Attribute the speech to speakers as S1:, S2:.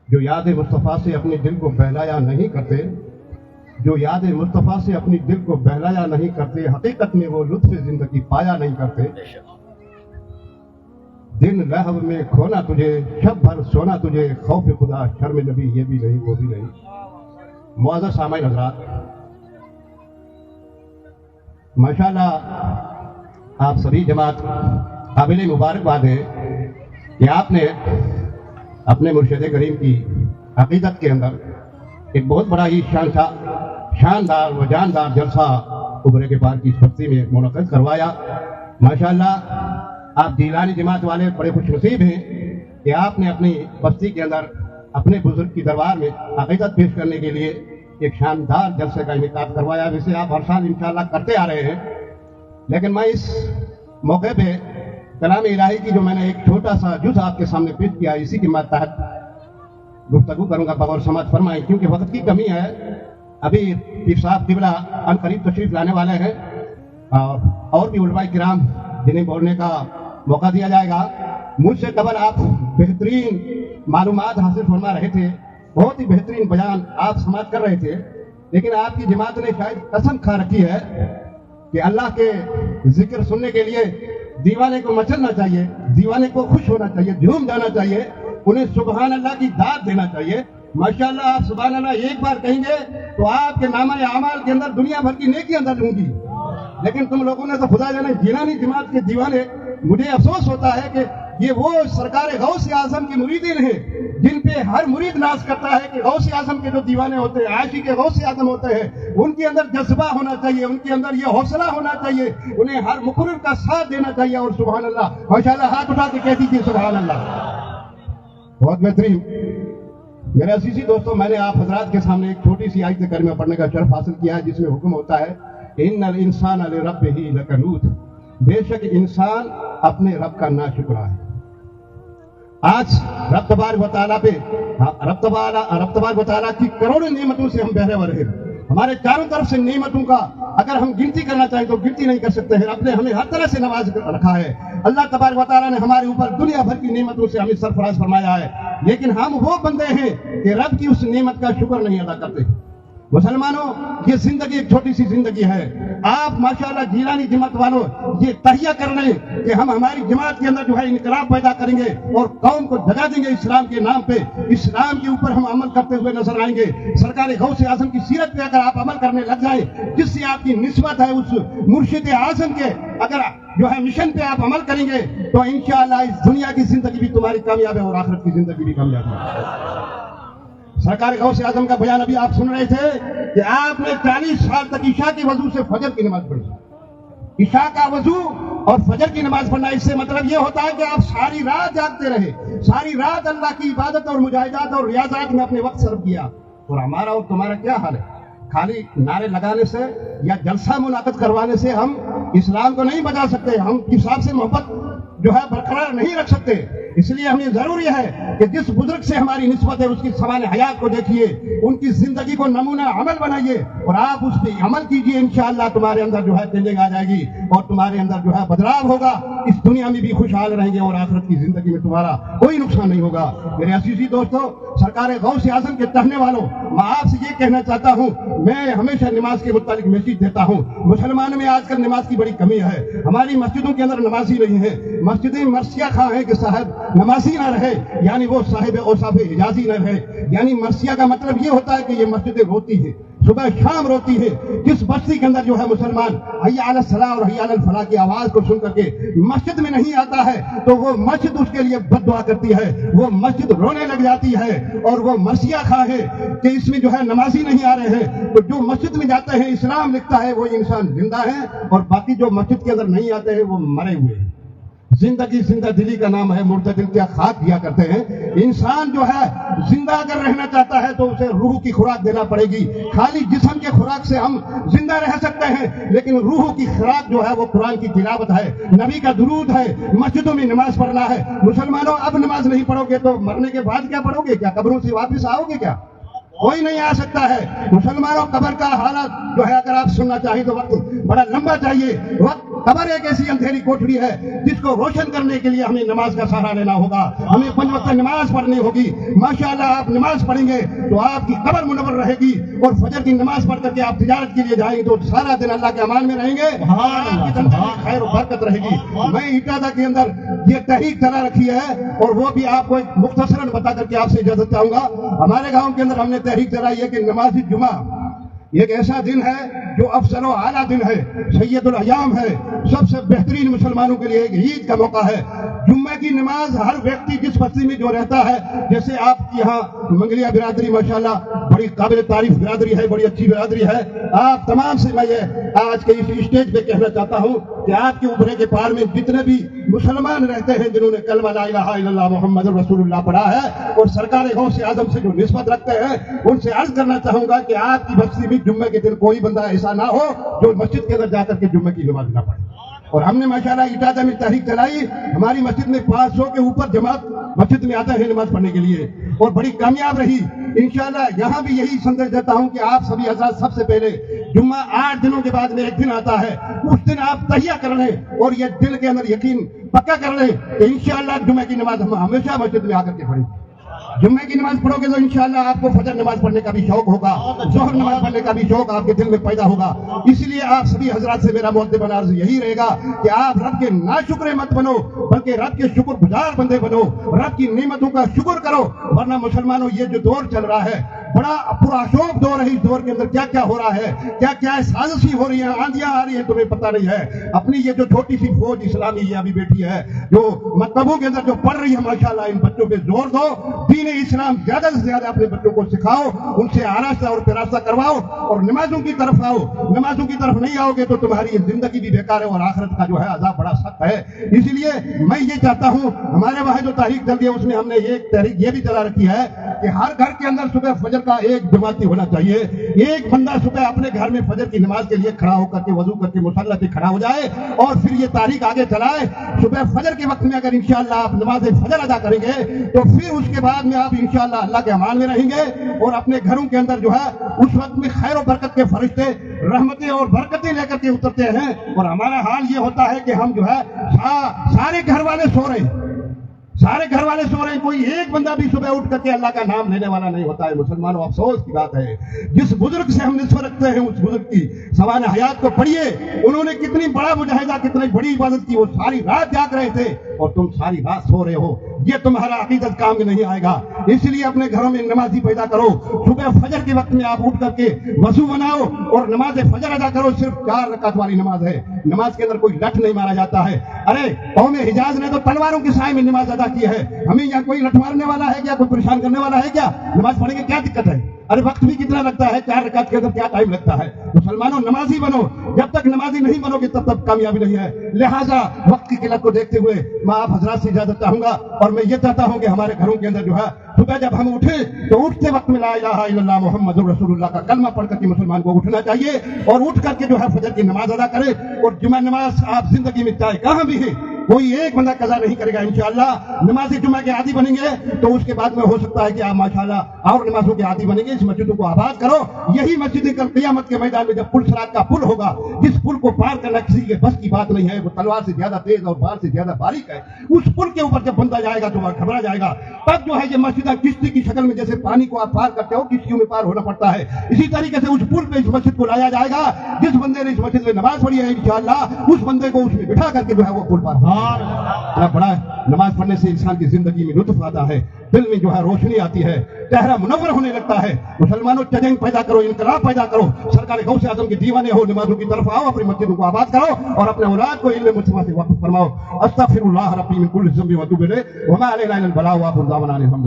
S1: جو یاد مصطفیٰ سے اپنے دل کو بہلایا نہیں کرتے، جو یاد مصطفیٰ سے اپنی دل کو بہلایا نہیں کرتے، حقیقت میں وہ لطف زندگی پایا نہیں کرتے۔ دن لہو میں کھونا تجھے، شب بھر سونا تجھے، خوف خدا شرم نبی یہ بھی نہیں وہ بھی نہیں۔ معزز سامعین حضرات، ماشاءاللہ آپ سبھی جماعت قابل مبارکباد ہے کہ آپ نے اپنے مرشد کریم کی عقیدت کے اندر ایک بہت بڑا ہی شاندار و جاندار جلسہ ابرے کے پار کی بستی میں منعقد کروایا۔ ماشاءاللہ آپ جیلانی جماعت والے بڑے خوش نصیب ہیں کہ آپ نے اپنی بستی کے اندر اپنے بزرگ کی دربار میں عقیدت پیش کرنے کے لیے ایک شاندار جلسے کا انعقاد کروایا، جسے آپ ہر سال انشاءاللہ کرتے آ رہے ہیں۔ لیکن میں اس موقع پہ کلام الہی کی جو میں نے ایک چھوٹا سا جز آپ کے سامنے پیش کیا، اسی کے تحت گفتگو کروں گا، بغور سماعت فرمائیں کیونکہ وقت کی کمی ہے۔ ابھی پیر صاحب قبلہ ان قریب تشریف لانے والے ہیں اور بھی علماء کرام جنہیں بولنے کا موقع دیا جائے گا۔ مجھ سے قبل آپ بہترین معلومات حاصل فرما رہے تھے، بہت ہی بہترین بیان آپ سماعت کر رہے تھے، لیکن آپ کی جماعت نے شاید قسم کھا رکھی ہے کہ اللہ کے ذکر سننے کے لیے دیوانے کو مچلنا چاہیے، دیوانے کو خوش ہونا چاہیے، جھوم جانا چاہیے، انہیں سبحان اللہ کی داد دینا چاہیے۔ ماشاءاللہ آپ سبحان اللہ ایک بار کہیں گے تو آپ کے نامہ اعمال کے اندر دنیا بھر کی نیکی اندر ہوں گی۔ لیکن تم لوگوں نے تو خدا جانے جیلانی جماعت کے دیوانے، مجھے افسوس ہوتا ہے کہ یہ وہ سرکار غوث اعظم کی مریدین ہیں جن پہ ہر مرید ناز کرتا ہے کہ غوث اعظم کے جو دیوانے ہوتے ہیں، عاشق غوث اعظم ہوتے ہیں، ان کے اندر جذبہ ہونا چاہیے، ان کے اندر یہ حوصلہ ہونا چاہیے، انہیں ہر مقرر کا ساتھ دینا چاہیے۔ اور سبحان اللہ، ماشاءاللہ ہاتھ اٹھا کے کہہ دیجیے سبحان اللہ، بہت بہترین۔ میرے عزیزی دوستوں، میں نے آپ حضرات کے سامنے ایک چھوٹی سی آیت کریمہ پڑھنے کا شرف حاصل کیا ہے جس میں حکم ہوتا ہے ان الانسان لربہ لکنود، بے شک انسان اپنے رب کا ناشکرا ہے۔ آج رب تبارک و تعالیٰ پہ رب تبارک و تعالیٰ کی کروڑوں نعمتوں سے ہم بہرے ور ہیں۔ ہمارے چاروں طرف سے نعمتوں کا اگر ہم گنتی کرنا چاہیں تو گنتی نہیں کر سکتے ہیں۔ رب نے ہمیں ہر طرح سے نواز رکھا ہے۔ اللہ تبارک و تعالیٰ نے ہمارے اوپر دنیا بھر کی نعمتوں سے ہمیں سرفراز فرمایا ہے، لیکن ہم وہ بندے ہیں کہ رب کی اس نعمت کا شکر نہیں ادا کرتے۔ مسلمانوں، یہ زندگی ایک چھوٹی سی زندگی ہے۔ آپ ماشاءاللہ جیلانی جماعت والوں یہ تہیہ کر لیں کہ ہم ہماری جماعت کے اندر جو ہے انقلاب پیدا کریں گے اور قوم کو جگہ دیں گے اسلام کے نام پہ، اسلام کے اوپر ہم عمل کرتے ہوئے نظر آئیں گے۔ سرکار غوث اعظم کی سیرت پہ اگر آپ عمل کرنے لگ جائیں، جس سے آپ کی نسبت ہے اس مرشد اعظم کے، اگر جو ہے مشن پہ آپ عمل کریں گے تو انشاءاللہ اس دنیا کی زندگی بھی تمہاری کامیاب ہے اور آخرت کی زندگی بھی کامیاب ہے۔ سرکار غوث اعظم کا بیان ابھی آپ سن رہے تھے کہ آپ نے 40 سال تک عشاء کے وضو سے فجر کی نماز پڑھی۔ عشاء کا وضو اور فجر کی نماز پڑھنا، اس سے مطلب یہ ہوتا ہے کہ آپ ساری رات جاگتے رہے، ساری رات اللہ کی عبادت اور مجاہدات اور ریاضات میں اپنے وقت صرف کیا۔ اور ہمارا اور تمہارا کیا حال ہے؟ خالی نعرے لگانے سے یا جلسہ منعقد کروانے سے ہم اسلام کو نہیں بچا سکتے، ہم کسان سے محبت جو ہے برقرار نہیں رکھ سکتے۔ اس لیے ہمیں ضروری ہے کہ جس بزرگ سے ہماری نسبت ہے اس کی سوال حیات کو دیکھیے، ان کی زندگی کو نمونہ عمل بنائیے اور آپ اس پہ عمل کیجیے۔ انشاءاللہ تمہارے اندر جو ہے چینجنگ آ جائے گی اور تمہارے اندر جو ہے بدلاؤ ہوگا، اس دنیا میں بھی خوشحال رہیں گے اور آخرت کی زندگی میں تمہارا کوئی نقصان نہیں ہوگا۔ میرے عزیزی دوستو، سرکار غوث اعظم کے چاہنے والوں، میں آپ سے یہ کہنا چاہتا ہوں، میں ہمیشہ نماز کے متعلق میسیج دیتا ہوں۔ مسلمانوں میں آج کل نماز کی بڑی کمی ہے، ہماری مسجدوں کے اندر نمازی نہیں ہے، مسجدیں مرثیہ خواہ ہیں کہ صاحب نمازی نہ رہے، یعنی وہ صاحب اوصاف حجازی نہ رہے۔ یعنی مرثیہ کا مطلب یہ ہوتا ہے کہ یہ مسجدیں روتی ہیں، صبح شام روتی ہے۔ جس بستی کے اندر جو ہے مسلمان حی علی الصلاۃ اور حی علی الفلاح کی آواز کو سن کر کے مسجد میں نہیں آتا ہے تو وہ مسجد اس کے لیے بد دعا کرتی ہے، وہ مسجد رونے لگ جاتی ہے اور وہ مرثیہ خواہ ہے کہ اس میں جو ہے نمازی نہیں آ رہے ہیں۔ تو جو مسجد میں جاتے ہیں، اسلام لکھتا ہے وہ انسان زندہ ہے، اور باقی جو مسجد کے اندر نہیں آتے ہیں وہ مرے ہوئے ہیں۔ زندگی زندہ دلی کا نام ہے، مردہ دل کیا خاک دیا کرتے ہیں۔ انسان جو ہے زندہ اگر رہنا چاہتا ہے تو اسے روح کی خوراک دینا پڑے گی۔ خالی جسم کے خوراک سے ہم زندہ رہ سکتے ہیں، لیکن روح کی خوراک جو ہے وہ قرآن کی تلاوت ہے، نبی کا درود ہے، مسجدوں میں نماز پڑھنا ہے۔ مسلمانوں، اب نماز نہیں پڑھو گے تو مرنے کے بعد کیا پڑھو گے؟ کیا قبروں سے واپس آؤ گے؟ کیا کوئی نہیں آ سکتا ہے. مسلمانوں قبر کا حالت جو ہے اگر آپ سننا چاہیں تو وقت بڑا لمبا چاہیے. وقت قبر ایک ایسی اندھیری کوٹڑی ہے جس کو روشن کرنے کے لیے ہمیں نماز کا سہارا لینا ہوگا, ہمیں 5 وقت نماز پڑھنی ہوگی. ماشاءاللہ آپ نماز پڑھیں گے تو آپ کی قبر منور رہے گی, اور فجر کی نماز پڑھ کر کے آپ تجارت کے لیے جائیں گے تو سارا دن اللہ کے امان میں رہیں گے, آپ کی زندگی میں خیر و برکت رہے گی. میں اٹادا کے اندر یہ تحریک چلا رکھی ہے, اور وہ بھی آپ کو ایک مختصراً بتا کر کے آپ سے اجازت چاہوں گا. ہمارے گاؤں کے اندر ہم نے تحریک چلائی ہے کہ نماز جمعہ ایک ایسا دن ہے جو افضل و اعلیٰ دن ہے, سید الایام ہے, سب سے بہترین مسلمانوں کے لیے ایک عید کا موقع ہے. جمعہ کی نماز ہر ویکتی جس بستی میں جو رہتا ہے, جیسے آپ کی یہاں منگلیہ برادری ماشاءاللہ بڑی قابل تعریف برادری ہے, بڑی اچھی برادری ہے. آپ تمام سے میں یہ آج کے اس اسٹیج پہ کہنا چاہتا ہوں کہ آپ کے اوپرے کے پار میں جتنے بھی مسلمان رہتے ہیں جنہوں نے کلمہ لا الہ الا اللہ محمد رسول اللہ پڑھا ہے اور سرکار غوث اعظم سے جو نسبت رکھتے ہیں, ان سے عرض کرنا چاہوں گا کہ آپ کی بستی میں جمعے کے دن کوئی بندہ ایسا نہ ہو جو مسجد کے اندر جا کر کے جمعے کی نماز نہ پڑھے. اور ہم نے ماشاءاللہ اٹادا میں تحریک چلائی, ہماری مسجد میں 500 کے اوپر جماعت مسجد میں آتا ہے نماز پڑھنے کے لیے, اور بڑی کامیاب رہی. انشاءاللہ یہاں بھی یہی سندیش دیتا ہوں کہ آپ سبھی حضرات سب سے پہلے جمعہ 8 دنوں کے بعد میں ایک دن آتا ہے, اس دن آپ تہیہ کر لیں اور یہ دل کے اندر یقین پکا کر لیں کہ انشاءاللہ جمعہ کی نماز ہم ہمیشہ مسجد میں آ کر کے پڑھیں. جمعے کی نماز پڑھو گے تو انشاءاللہ آپ کو فجر نماز پڑھنے کا بھی شوق ہوگا, ظہر نماز پڑھنے کا بھی شوق آپ کے دل میں پیدا ہوگا. اس لیے آپ سبھی حضرات سے میرا مؤدب عرض یہی رہے گا کہ آپ رب کے ناشکرے مت بنو, بلکہ رب کے شکر گزار بندے بنو, رب کی نعمتوں کا شکر کرو. ورنہ مسلمانوں یہ جو دور چل رہا ہے بڑا پرآشوب دور ہے, اس دور کے اندر کیا کیا ہو رہا ہے, کیا کیا سازشیں ہو رہی ہیں, آندیاں آ رہی ہیں, تمہیں پتہ نہیں ہے. اپنی یہ جو چھوٹی سی فوج اسلامی یہ ابھی بیٹھی ہے جو مکتبوں کے اندر جو پڑھ رہی ہے, ماشاءاللہ ان بچوں پہ زور دو, دین اسلام زیادہ سے زیادہ اپنے بچوں کو سکھاؤ, ان سے آراستہ اور پیراستہ کرواؤ, اور نمازوں کی طرف آؤ. نمازوں کی طرف نہیں آؤ گے تو تمہاری زندگی بھی بیکار ہے اور آخرت کا جو ہے عذاب بڑا سخت ہے. اس لیے میں یہ چاہتا ہوں, ہمارے وہاں جو تحریک چل رہی ہے اس میں ہم نے ایک تحریک یہ بھی چلا رکھی ہے کہ ہر گھر کے اندر صبح فجر کا ایک جماعتی ہونا چاہیے. ایک بندہ صبح اپنے گھر میں فجر کی نماز کے لیے کھڑا ہو کر کے وضو کر کے مصلی پہ کھڑا ہو جائے, اور پھر یہ تحریک آگے چلائے. صبح فجر کے وقت میں اگر انشاءاللہ آپ نماز فجر ادا کریں گے تو پھر اس کے بعد میں آپ انشاءاللہ اللہ کے امان میں رہیں گے, اور اپنے گھروں کے اندر جو ہے اس وقت میں خیر و برکت کے فرشتے رحمتیں اور برکتیں لے کر کے اترتے ہیں. اور ہمارا حال یہ ہوتا ہے کہ ہم جو ہے سارے گھر والے سو رہے ہیں, سارے گھر والے سو رہے ہیں, کوئی ایک بندہ بھی صبح اٹھ کر کے اللہ کا نام لینے والا نہیں ہوتا ہے. مسلمانوں افسوس کی بات ہے, جس بزرگ سے ہم نسبت رکھتے ہیں اس بزرگ کی سوانح حیات کو پڑھیے, انہوں نے کتنی بڑا مجاہدہ, کتنی بڑی عبادت کی. وہ ساری رات جاگ رہے تھے اور تم ساری رات سو رہے ہو. یہ تمہارا عقیدت کام میں نہیں آئے گا. اس لیے اپنے گھروں میں نمازی پیدا کرو. صبح فجر کے وقت میں آپ اٹھ کر کے وضو بناؤ اور نماز فجر ادا کرو. صرف 4 رکعت والی نماز ہے. نماز کے اندر کوئی لٹ نہیں مارا جاتا ہے. ارے قوم حجاز نے تو تلواروں کے سائے میں نماز ادا کی ہے, ہمیں یہاں کوئی لٹ مارنے والا ہے کیا, کوئی پریشان کرنے والا ہے کیا؟ نماز پڑھنے کی کیا دقت ہے؟ ارے وقت بھی کتنا لگتا ہے, 4 رکعت کے اندر کیا ٹائم لگتا ہے. مسلمانوں نمازی بنو, جب تک نمازی نہیں بنو گے تب تک کامیابی نہیں ہے. لہٰذا وقت کی قلت کو دیکھتے ہوئے میں آپ حضرات سے اجازت چاہوں گا, اور میں یہ چاہتا ہوں کہ ہمارے گھروں کے اندر جو ہے صبح جب ہم اٹھیں تو اٹھتے وقت میں لا الہ الا اللہ محمد رسول اللہ کا کلمہ پڑھ کر کے مسلمان کو اٹھنا چاہیے, اور اٹھ کر کے جو ہے فجر کی نماز ادا کرے. اور جمعہ نماز آپ زندگی میں چاہے کہاں بھی ہے کوئی ایک بندہ قضا نہیں کرے گا. انشاءاللہ نماز جمعہ کے عادی بنیں گے تو اس کے بعد میں ہو سکتا ہے کہ آپ ماشاءاللہ اور نمازوں کے عادی بنیں گے. اس مسجدوں کو آباد کرو. یہی مسجد کل قیامت کے میدان میں جب پل صراط کا پل ہوگا, جس پل کو پار کرنا کسی کے بس کی بات نہیں ہے, وہ تلوار سے زیادہ تیز اور بال سے زیادہ باریک ہے, اس پل کے اوپر جب بندہ جائے گا تو وہ گھبرا جائے گا. تب جو ہے یہ مسجد کشتی کی شکل میں, جیسے پانی کو آپ پار کرتے ہو کشتیوں میں پار ہونا پڑتا ہے, اسی طریقے سے اس پل پہ اس مسجد کو لایا جائے گا. جس بندے نے اس مسجد میں نماز پڑھی ہے انشاءاللہ اس بندے کو اس میں بٹھا کر کے جو ہے وہ پل پار بڑا. نماز پڑھنے سے انسان کی زندگی میں لطف آتا ہے, دل میں جو ہے روشنی آتی ہے, چہرہ منور ہونے لگتا ہے. مسلمانوں چینج پیدا کرو, انقلاب پیدا کرو, سرکار غوث اعظم کے دیوانے ہو, نمازوں کی طرف آؤ, اپنی مسجدوں کو آباد کرو اور اپنے اولاد کو علم مصطفیٰ سے وقف فرماؤ. استغفر اللہ ربی من کل ذنب واتوب الیہ وما علینا الا البلاغ وآخر دعوانا الحمد